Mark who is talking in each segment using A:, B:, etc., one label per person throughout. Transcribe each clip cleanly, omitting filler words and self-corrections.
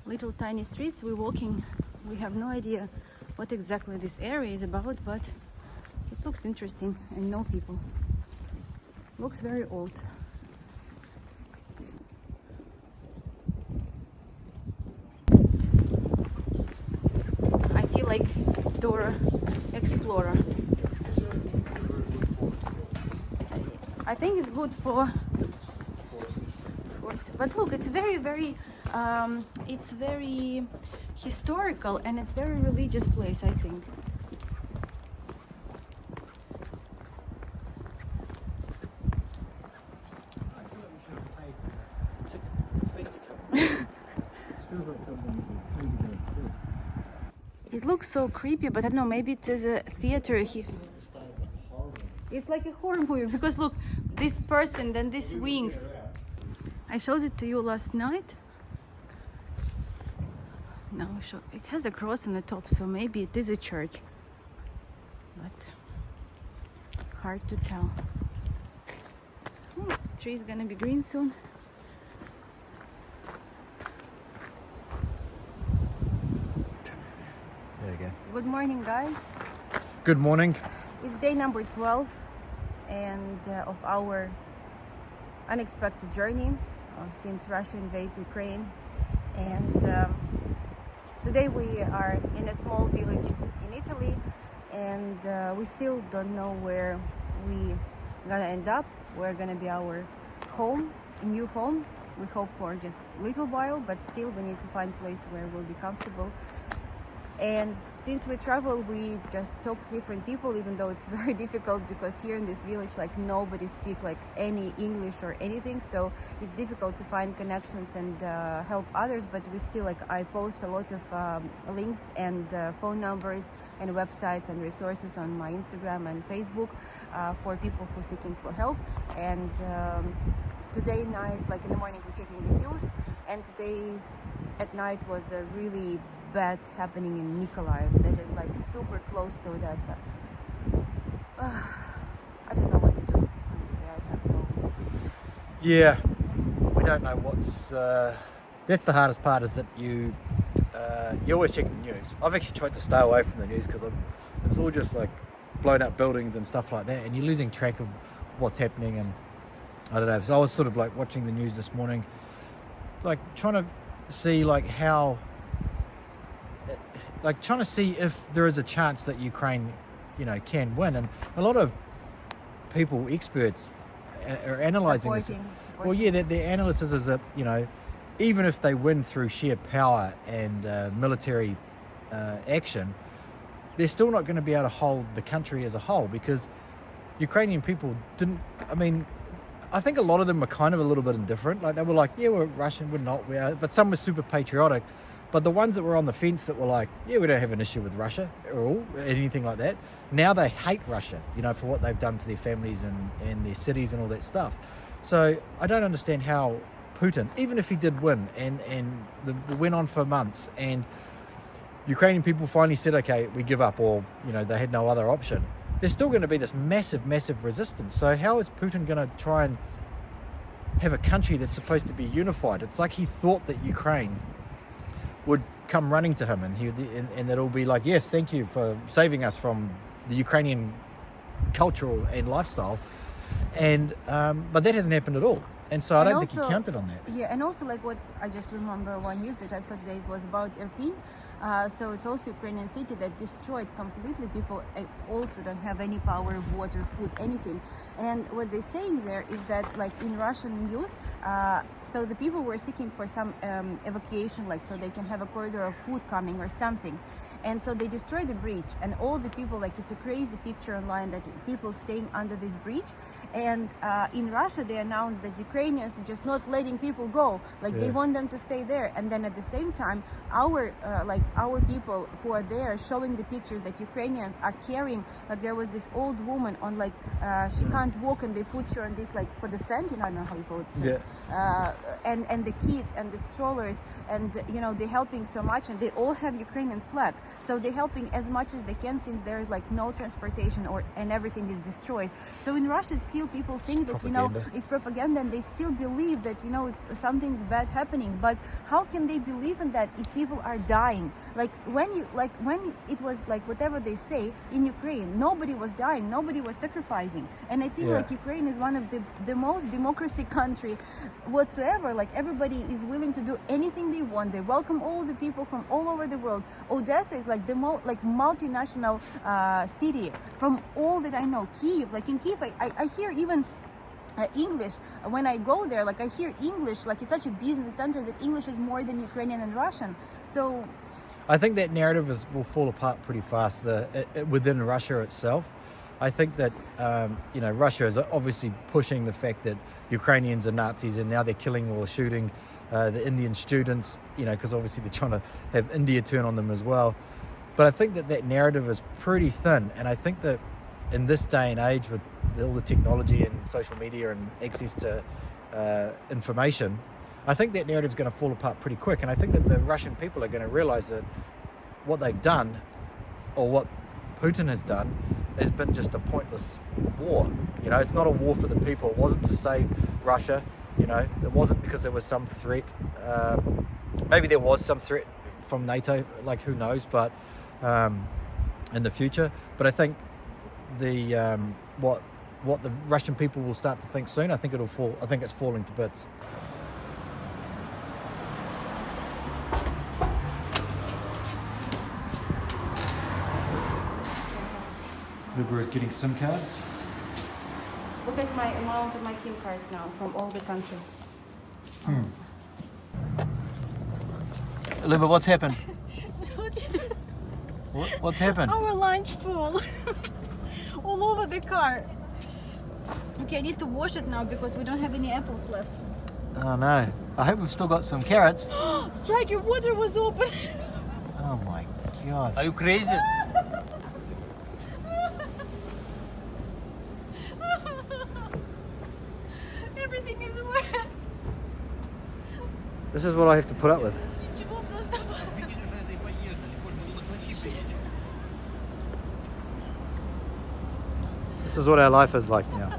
A: little tiny streets we're walking. We have no idea what exactly this area is about, but it looks interesting and no people. Looks very old. I feel like Dora Explorer. I think it's good for horses. But look, it's very it's very historical and it's very religious place, I think.
B: I feel like we should have paid a ticket fee to come. This feels like something that we paid to go and see.
A: It looks so creepy, but I don't know, maybe it is a theater here. It's like a horror movie because look, this person, then these wings. I showed it to you last night. No, it has a cross on the top, so maybe it is a church. But hard to tell. Tree is gonna be green soon.
B: There you go.
A: Good morning, guys.
B: Good morning.
A: It's day number 12 and of our unexpected journey since Russia invaded Ukraine. And today we are in a small village in Italy, and we still don't know where we're gonna end up. Where gonna be our home, a new home. We hope for just a little while, but still we need to find a place where we'll be comfortable. And since we travel, we just talk to different people, even though it's very difficult because here in this village, like nobody speaks like any English or anything. So it's difficult to find connections and help others. But we still I post a lot of links and phone numbers and websites and resources on my Instagram and Facebook for people who are seeking for help. And today night, in the morning, we're checking the news. And today's at night was a really bad happening in Mykolaiv, that is super close to Odessa. I don't know what to do, honestly. I have no...
B: Yeah, we don't know what's... that's the hardest part, is that you always check the news. I've actually tried to stay away from the news because it's all just blown up buildings and stuff like that, and you're losing track of what's happening. And I don't know, so I was sort of watching the news this morning, trying to see how... trying to see if there is a chance that Ukraine, can win. And a lot of people, experts, are analysing this. Well, yeah, their analysis is that, even if they win through sheer power and military action, they're still not going to be able to hold the country as a whole, because Ukrainian people didn't, I think a lot of them were kind of a little bit indifferent. They were yeah, we're Russian, we're not, we are, but some were super patriotic. But the ones that were on the fence that were yeah, we don't have an issue with Russia or anything like that, now they hate Russia, for what they've done to their families and their cities and all that stuff. So I don't understand how Putin, even if he did win and went on for months and Ukrainian people finally said, okay, we give up, or, they had no other option, there's still going to be this massive resistance. So how is Putin going to try and have a country that's supposed to be unified? It's like he thought that Ukraine would come running to him and it'll be yes, thank you for saving us from the Ukrainian cultural and lifestyle, and but that hasn't happened at all, and so I don't think he counted on that.
A: Yeah, and also what I just remember one news that I saw today was about Irpin. So it's also Ukrainian city that destroyed completely. People also don't have any power, water, food, anything. And what they're saying there is that, in Russian news, so the people were seeking for some evacuation, so they can have a corridor of food coming or something. And so they destroyed the bridge, and all the people, it's a crazy picture online that people staying under this bridge. And in Russia, they announced that Ukrainians are just not letting people go. They want them to stay there. And then at the same time, our people who are there showing the pictures that Ukrainians are carrying, there was this old woman on she can't walk, and they put her on this for the sand, I don't know how you call it.
B: Yeah.
A: And the kids and the strollers, and they're helping so much, and they all have Ukrainian flag. So they're helping as much as they can, since there is no transportation and everything is destroyed. So in Russia, still still people think that,
B: Propaganda.
A: it's propaganda, and they still believe that, something's bad happening. But how can they believe in that if people are dying? Like when it was like whatever they say in Ukraine, nobody was dying, nobody was sacrificing. And I think like Ukraine is one of the most democracy country whatsoever. Like everybody is willing to do anything they want. They welcome all the people from all over the world. Odessa is like the multinational city from all that I know. Kyiv, like in Kyiv, I hear even English when I go there. Like I hear English, like it's such a business center that English is more than Ukrainian and Russian. So
B: I think that narrative will fall apart pretty fast within Russia itself. I think that Russia is obviously pushing the fact that Ukrainians are Nazis, and now they're killing or shooting the Indian students, because obviously they're trying to have India turn on them as well. But I think that narrative is pretty thin, and I think that in this day and age with all the technology and social media and access to information, I think that narrative is going to fall apart pretty quick. And I think that the Russian people are going to realize that what they've done, or what Putin has done, has been just a pointless war. It's not a war for the people. It wasn't to save Russia. It wasn't because there was some threat. Maybe there was some threat from NATO, like who knows, but in the future. But I think what the Russian people will start to think soon, I think it's falling to bits. Luba is getting SIM cards.
A: look at my amount of my SIM cards now from all the countries.
B: Luba, what's happened? What's happened?
C: Our lunch full. All over the car. Okay, I need to wash it now because we don't have any apples left.
B: Oh no. I hope we've still got some carrots.
C: Strike, your water was open.
B: Oh my god.
D: Are you crazy?
C: Everything is wet.
B: This is what I have to put up with.
C: Ничего, просто...
B: This is what our life is like now.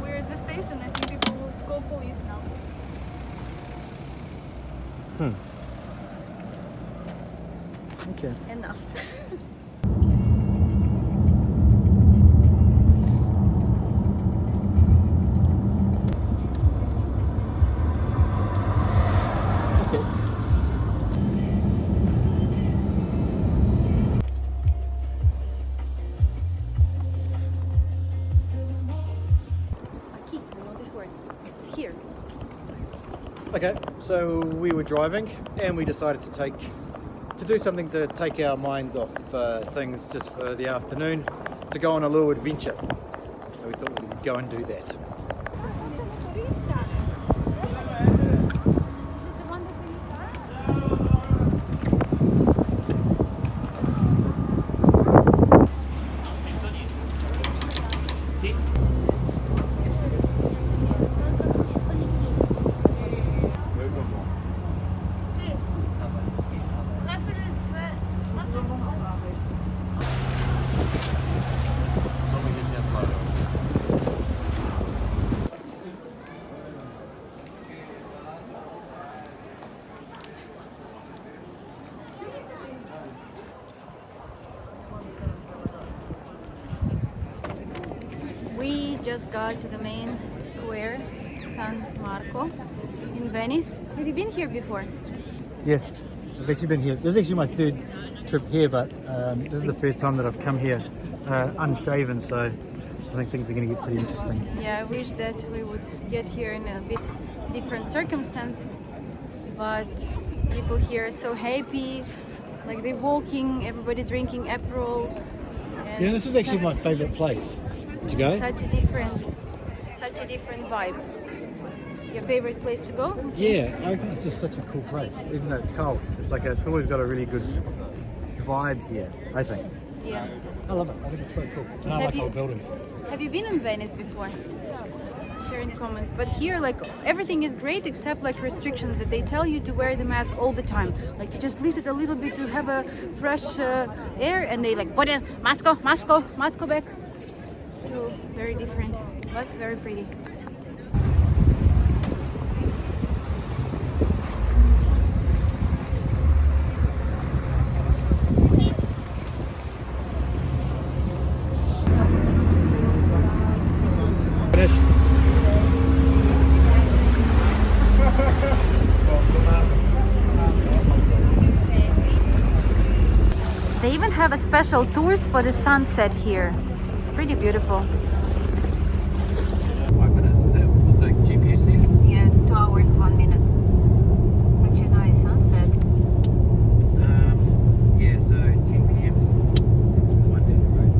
C: We're at the station. I think people will call police now.
B: Okay.
C: Enough.
A: Aquí, I know this word. It's here.
B: Okay, so we were driving and we decided to do something to take our minds off things just for the afternoon, to go on a little adventure. So we thought we'd go and do that.
A: We just got to the main square, San Marco, in Venice. Have you been here before?
B: Yes, I've actually been here. This is actually my third trip here, but this is the first time that I've come here unshaven, so I think things are going to get pretty interesting.
A: Yeah, I wish that we would get here in a bit different circumstance, but people here are so happy, like they're walking, everybody drinking Aperol. And
B: This is actually my favourite place to go.
A: such a different vibe. Your favorite place to go?
B: Yeah, I reckon it's just such a cool place, even though it's cold. It's always got a really good vibe here, I think.
A: Yeah.
B: I love it. I think it's so cool. And I
A: Have
B: like
A: you-
B: old buildings.
A: Have you been in Venice before? Share in the comments. But here, like, everything is great except like restrictions that they tell you to wear the mask all the time. Like, you just lift it a little bit to have a fresh air, and they like put it, mask back. Two very different, but very pretty. They even have a special tours for the sunset here. It's pretty beautiful.
B: 5 minutes, is that what the GPS says?
A: Yeah, 2 hours, 1 minute. Such a nice sunset.
B: Yeah, so 10 p.m. It's one down the road.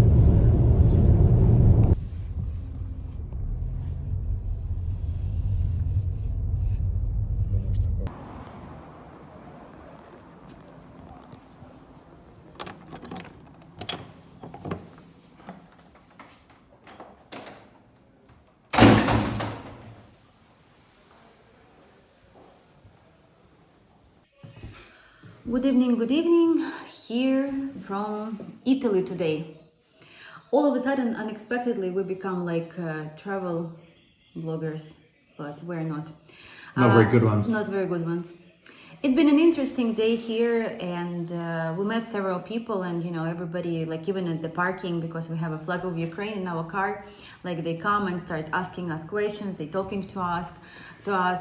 A: Good evening, here from Italy today. All of a sudden, unexpectedly, we become like travel bloggers, but we're not.
B: Not very good ones.
A: Not very good ones. It's been an interesting day here, and we met several people, and you know, everybody, like even at the parking, because we have a flag of Ukraine in our car, like they come and start asking us questions, they talking to us,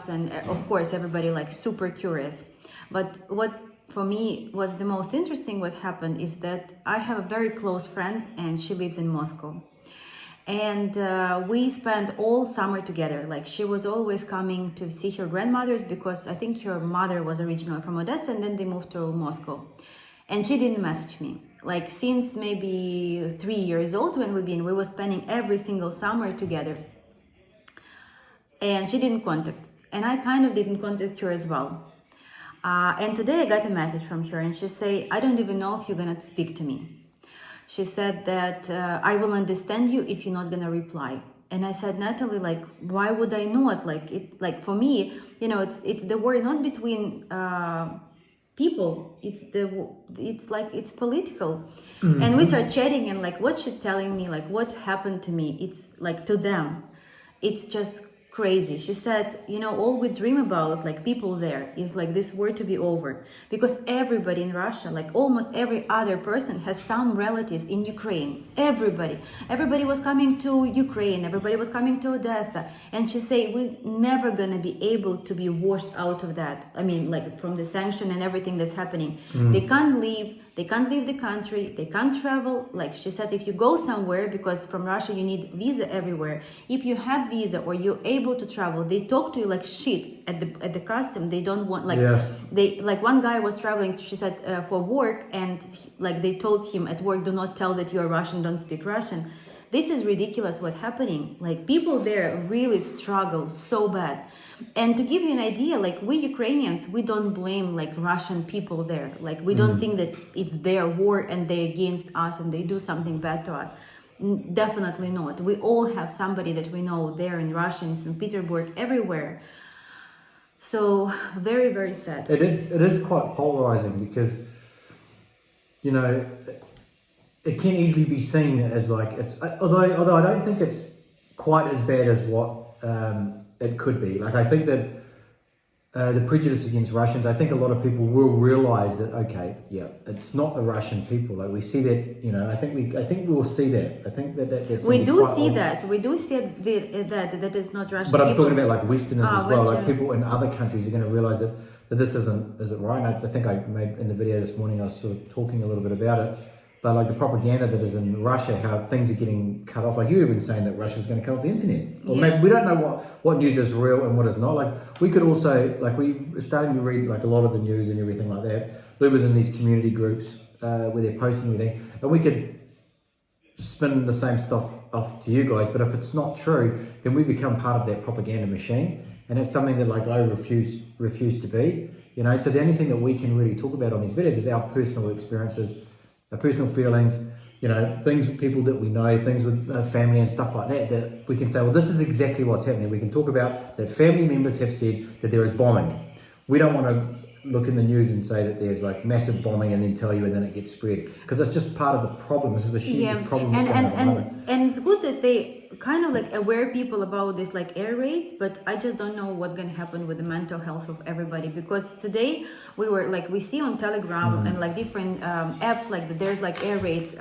A: and of course, everybody like super curious. But what for me was the most interesting what happened is that I have a very close friend and she lives in Moscow. And we spent all summer together. Like she was always coming to see her grandmothers because I think her mother was originally from Odessa and then they moved to Moscow. And she didn't message me. Like since maybe 3 years old when we were spending every single summer together. And she didn't contact. And I kind of didn't contact her as well. And today I got a message from her and she said, I don't even know if you're gonna speak to me. She said that I will understand you if you're not gonna reply. And I said, Natalie, like, why would I not? Like for me, you know, it's the war not between people. It's political. Mm-hmm. And we start chatting and like, what she telling me, like what happened to me? It's like to them, it's just crazy. She said, you know, all we dream about, like people there, is like this war to be over. Because everybody in Russia, like almost every other person has some relatives in Ukraine. Everybody was coming to Ukraine. Everybody was coming to Odessa. And she said, we're never gonna be able to be washed out of that. I mean, like from the sanction and everything that's happening. Mm. They can't leave the country, they can't travel. Like she said, if you go somewhere, because from Russia you need visa everywhere. If you have visa or you're able to travel, they talk to you like shit at the custom. They don't want they like one guy was traveling, she said, for work, and like they told him at work, do not tell that you're Russian, don't speak Russian. This is ridiculous what's happening. Like people there really struggle so bad. And to give you an idea, like we Ukrainians, we don't blame like Russian people there. Like we don't think that it's their war and they're against us and they do something bad to us. Definitely not. We all have somebody that we know there in Russia, in St. Petersburg, everywhere. So very, very sad.
B: It is quite polarizing because, you know, it can easily be seen as like it's although I don't think it's quite as bad as what it could be. Like I think that the prejudice against Russians, I think a lot of people will realize that it's not the Russian people. Like we see that, you know, I think we will see that. I think that's
A: we do see that. We do see that is not Russian.
B: But I'm talking about like Westerners as well. Westerners. Like people in other countries are going to realize that this isn't right. And I think I made in the video this morning, I was sort of talking a little bit about it. But like the propaganda that is in Russia, how things are getting cut off. Like you even saying that Russia was going to cut off the internet. Or maybe we don't know what news is real and what is not. Like we could also, like we're starting to read like a lot of the news and everything like that. Luba's in these community groups where they're posting everything. And we could spin the same stuff off to you guys. But if it's not true, then we become part of that propaganda machine. And it's something that like I refuse to be. You know, so the only thing that we can really talk about on these videos is our personal experiences, our personal feelings, you know, things with people that we know, things with family and stuff like that, that we can say, well, this is exactly what's happening. We can talk about that family members have said that there is bombing. We don't want look in the news and say that there's like massive bombing and then tell you and then it gets spread, because it's just part of the problem. This is a huge problem.
C: And it's good that they kind of like aware people about this like air raids, but I just don't know what's gonna happen with the mental health of everybody, because today we see on Telegram and like different apps like that there's like air raid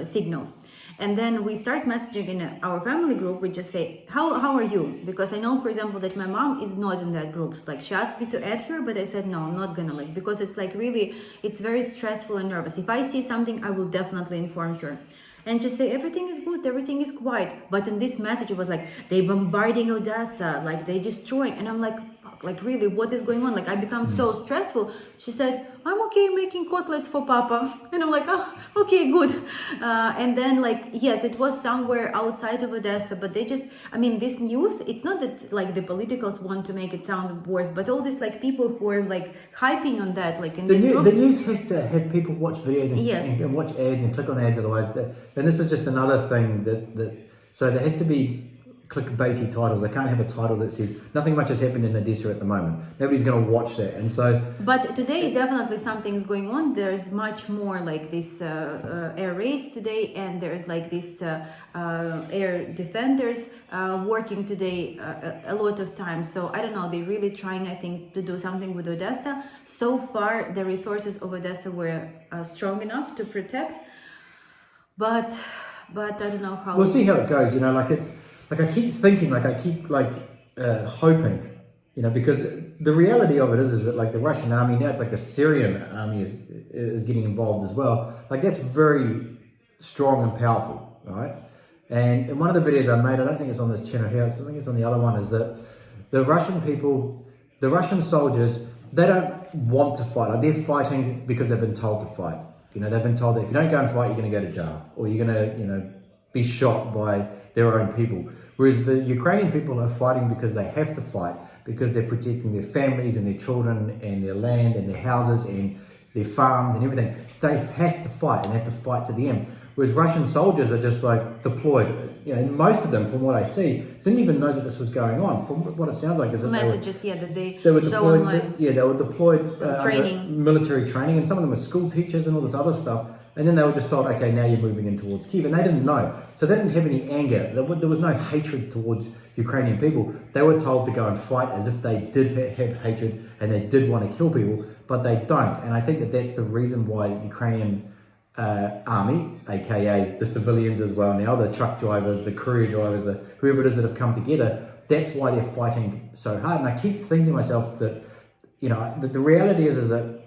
C: signals. And then we start messaging in our family group. We just say, how are you? Because I know, for example, that my mom is not in that group. Like, she asked me to add her, but I said, no, I'm not gonna, like, because it's like really, it's very stressful and nervous. If I see something, I will definitely inform her. And just say, everything is good, everything is quiet. But in this message, it was like, they bombarding Odessa, like they destroying. And I'm like, fuck, like really, what is going on? Like, I become so stressful. She said, I'm okay making cutlets for Papa. And I'm like, oh, okay, good. And then like, yes, it was somewhere outside of Odessa, but they just, I mean, this news, it's not that like the politicals want to make it sound worse, but all these like people who are like hyping on that, like in these groups.
B: The news has to have people watch videos and watch ads and click on ads, otherwise, and this is just another thing so there has to be clickbaity titles. They can't have a title that says nothing much has happened in Odessa at the moment. Nobody's going to watch that. And so,
C: but today definitely something's going on. There's much more like this air raids today, and there's like this air defenders working today a lot of times. So I don't know, they're really trying, I think, to do something with Odessa. So far the resources of Odessa were strong enough to protect, but I don't know how.
B: We'll see how it goes. You know, like it's like I keep thinking, like I keep hoping, you know, because the reality of it is that like the Russian army now, it's like the Syrian army is getting involved as well. Like that's very strong and powerful, right? And in one of the videos I made, I don't think it's on this channel here, I think it's on the other one, is that the Russian people, the Russian soldiers, they don't want to fight. Like they're fighting because they've been told to fight. You know, they've been told that if you don't go and fight, you're going to go to jail, or you're going to, you know, be shot by their own people. Whereas the Ukrainian people are fighting because they have to fight, because they're protecting their families and their children and their land and their houses and their farms and everything. They have to fight, and they have to fight to the end. Whereas Russian soldiers are just like deployed. You know, and most of them, from what I see, didn't even know that this was going on. From what it sounds like is that
C: messages, that
B: they were deployed they were deployed
C: training,
B: military training, and some of them were school teachers and all this other stuff. And then they were just told, okay, now you're moving in towards Kyiv. And they didn't know. So they didn't have any anger. There was no hatred towards Ukrainian people. They were told to go and fight as if they did have hatred and they did want to kill people, but they don't. And I think that that's the reason why the Ukrainian army, aka the civilians as well now, the truck drivers, the courier drivers, whoever it is that have come together, that's why they're fighting so hard. And I keep thinking to myself that, you know, the reality is that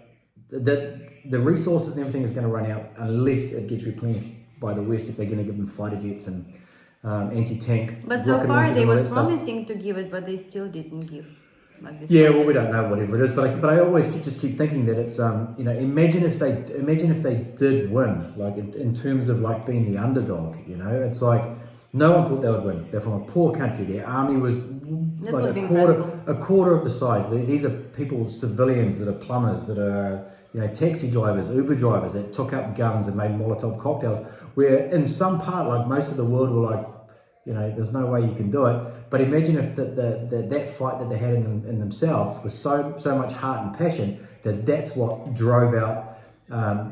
B: the resources and everything is going to run out unless it gets replenished by the West, if they're going to give them fighter jets and anti-tank.
C: But so far they was promising to give it, but they still didn't give. Like this
B: well, we don't know whatever it is, but I always keep thinking that it's you know, imagine if they did win, like in terms of like being the underdog. You know, it's like no one thought they would win. They're from a poor country. Their army was like a quarter of the size. These are people, civilians that are plumbers, that are, you know, taxi drivers, Uber drivers that took up guns and made Molotov cocktails. Where in some part, like most of the world, were like, you know, there's no way you can do it. But imagine if that fight that they had in themselves was so much heart and passion that's what drove out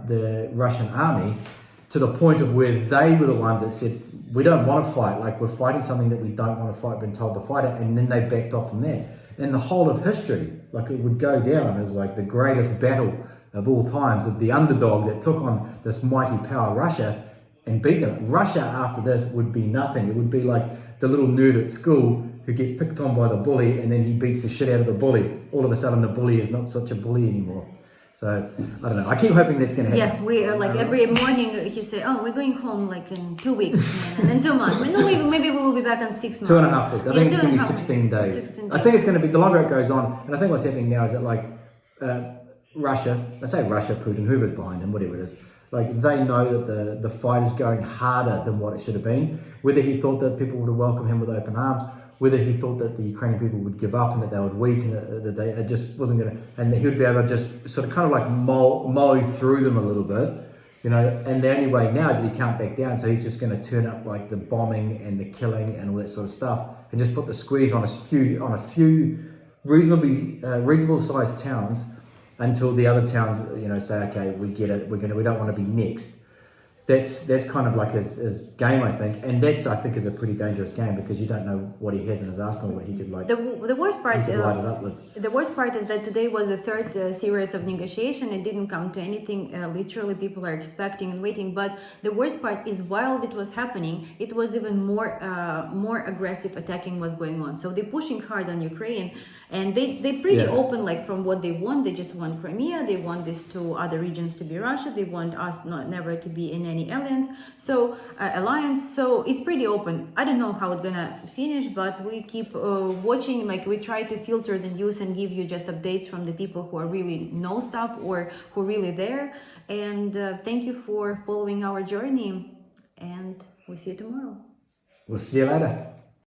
B: the Russian army to the point of where they were the ones that said, we don't want to fight. Like, we're fighting something that we don't want to fight, been told to fight it, and then they backed off from that. And the whole of history, like, it would go down as like the greatest battle of all times, of the underdog that took on this mighty power, Russia, and beat them. Russia after this would be nothing. It would be like the little nerd at school who get picked on by the bully, and then he beats the shit out of the bully. All of a sudden the bully is not such a bully anymore. So, I don't know. I keep hoping that's going to happen.
C: Yeah, we are like every morning he say, oh, we're going home like in 2 weeks, and then 2 months. No, maybe we will be back in 6 months.
B: 2.5 weeks. I think it's going to be 16 days. 16 days. I think it's going to be, the longer it goes on, and I think what's happening now is that like Russia, I say Russia, Putin, whoever's behind him, whatever it is, like they know that the fight is going harder than what it should have been. Whether he thought that people would welcome him with open arms, whether he thought that the Ukrainian people would give up and that they would weaken, that it just wasn't going to, and that he would be able to just sort of kind of like mow through them a little bit, you know, and the only way now is that he can't back down, so he's just going to turn up like the bombing and the killing and all that sort of stuff, and just put the squeeze on a few reasonable sized towns, until the other towns, you know, say, okay, we get it, we don't want to be next. That's kind of like his game, I think, and that's, I think, is a pretty dangerous game because you don't know what he has in his arsenal, what he could like.
C: The worst part,
B: he could light it up with.
C: The worst part is that today was the third series of negotiation. It didn't come to anything. Literally, people are expecting and waiting. But the worst part is, while it was happening, it was even more aggressive attacking was going on. So they're pushing hard on Ukraine, and they pretty open, like, from what they want. They just want Crimea. They want these two other regions to be Russia. They want us never to be in any alliance. So it's pretty open. I don't know how it's gonna finish, but we keep watching. Like, we try to filter the news and give you just updates from the people who are really know stuff or who are really there. And thank you for following our journey, and we'll see you tomorrow.
B: We'll see you later.